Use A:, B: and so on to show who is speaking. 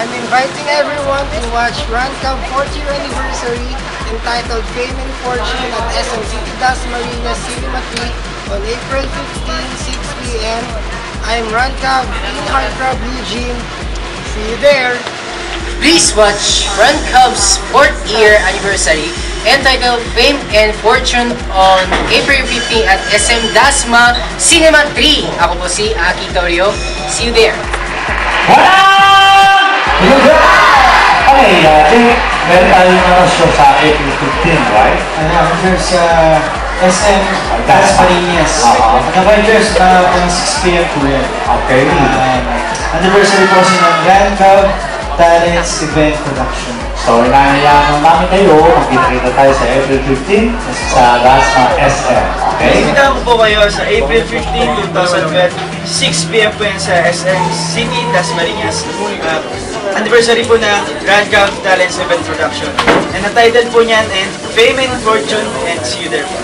A: I'm inviting everyone to watch RunCab 4th year anniversary entitled Fame and Fortune at SM City Dasmariñas Cinema 3 on April 15, 6 p.m. I'm RunCab in Heartthrob Eugene. See you there!
B: Please watch RunCab's 4th year anniversary entitled Fame and Fortune on April 15 at SM Dasma Cinema 3. Ako po si Aki Torio. See you there!
C: Okay, I think meron tayong show sa April 15, right?
D: There's SM Dasmariñas. There's 6 p.m. po yan.
C: Okay.
D: Anniversary po siya ng RunCab Talents Event Production.
C: So, inahayaan namin kayo, magkita-kita tayo sa April 15 sa Dasma SM. Okay?
E: Invitahan ko po kayo sa April 15, 2012, 6 p.m. po yan sa SM City Dasmariñas. Anniversary po ng RunCab Talents Event Production. And ang title po niyan, and Fame and Fortune, and see you there po.